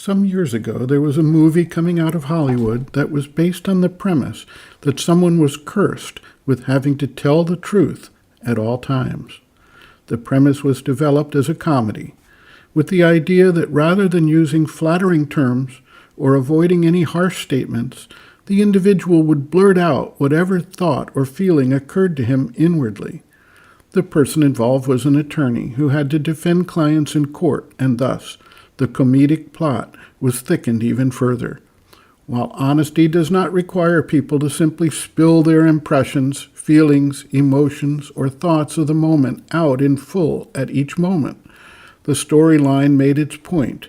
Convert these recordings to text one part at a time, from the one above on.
Some years ago, there was a movie coming out of Hollywood that was based on the premise that someone was cursed with having to tell the truth at all times. The premise was developed as a comedy, with the idea that rather than using flattering terms or avoiding any harsh statements, the individual would blurt out whatever thought or feeling occurred to him inwardly. The person involved was an attorney who had to defend clients in court, and thus the comedic plot was thickened even further. While honesty does not require people to simply spill their impressions, feelings, emotions, or thoughts of the moment out in full at each moment, the storyline made its point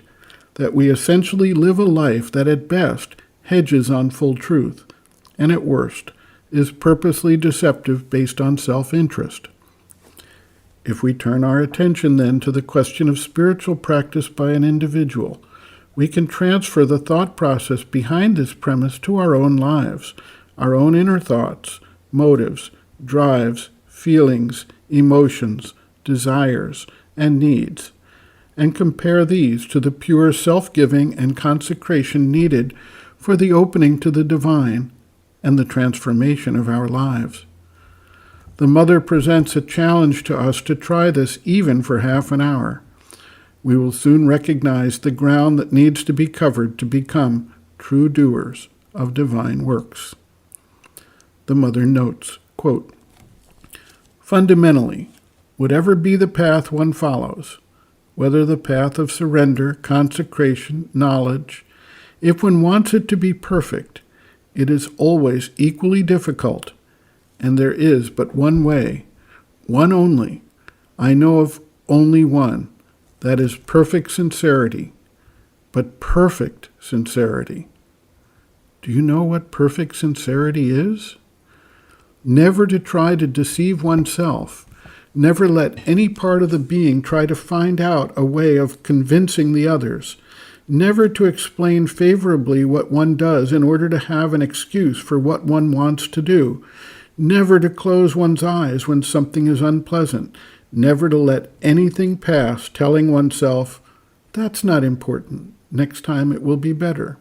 that we essentially live a life that at best hedges on full truth, and at worst is purposely deceptive based on self-interest. If we turn our attention then to the question of spiritual practice by an individual, we can transfer the thought process behind this premise to our own lives, our own inner thoughts, motives, drives, feelings, emotions, desires, and needs, and compare these to the pure self-giving and consecration needed for the opening to the divine and the transformation of our lives. The Mother presents a challenge to us to try this even for half an hour. We will soon recognize the ground that needs to be covered to become true doers of divine works. The Mother notes, quote, "Fundamentally, whatever be the path one follows, whether the path of surrender, consecration, knowledge, if one wants it to be perfect, it is always equally difficult. And there is but one way, one only. I know of only one. That is perfect sincerity. But perfect sincerity. Do you know what perfect sincerity is? Never to try to deceive oneself. Never let any part of the being try to find out a way of convincing the others. Never to explain favorably what one does in order to have an excuse for what one wants to do. Never to close one's eyes when something is unpleasant. Never to let anything pass telling oneself, that's not important. Next time it will be better.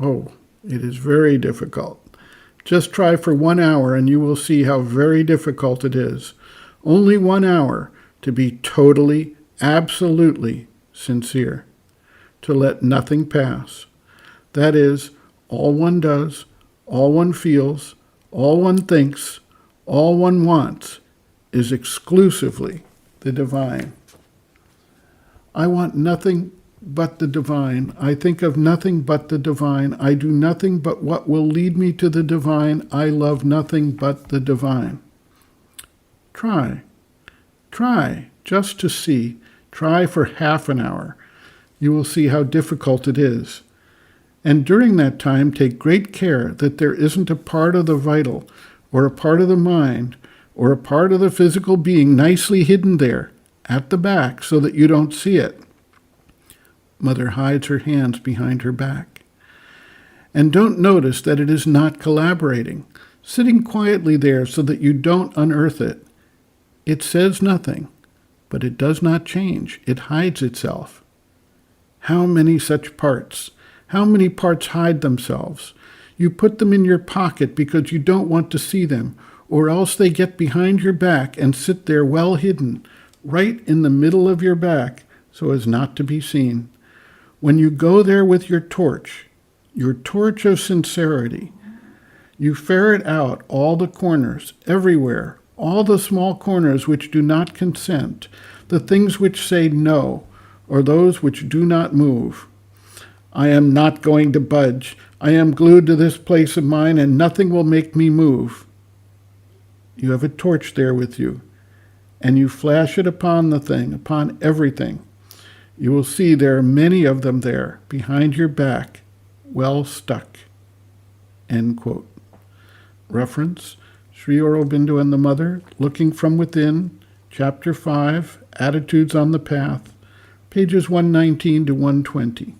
Oh, it is very difficult. Just try for 1 hour and you will see how very difficult it is. Only 1 hour to be totally, absolutely sincere. To let nothing pass. That is, all one does, all one feels, all one thinks, all one wants, is exclusively the divine. I want nothing but the divine. I think of nothing but the divine. I do nothing but what will lead me to the divine. I love nothing but the divine. Try just to see. Try for half an hour. You will see how difficult it is. And during that time, take great care that there isn't a part of the vital, or a part of the mind, or a part of the physical being nicely hidden there, at the back, so that you don't see it. Mother hides her hands behind her back. And don't notice that it is not collaborating, sitting quietly there so that you don't unearth it. It says nothing, but it does not change. It hides itself. How many such parts? How many parts hide themselves? You put them in your pocket because you don't want to see them, or else they get behind your back and sit there well hidden, right in the middle of your back, so as not to be seen. When you go there with your torch of sincerity, you ferret out all the corners, everywhere, all the small corners which do not consent, the things which say no, or those which do not move. I am not going to budge. I am glued to this place of mine, and nothing will make me move. You have a torch there with you, and you flash it upon the thing, upon everything. You will see there are many of them there, behind your back, well stuck. End quote. Reference, Sri Aurobindo and the Mother, Looking from Within, Chapter 5, Attitudes on the Path, pages 119 to 120.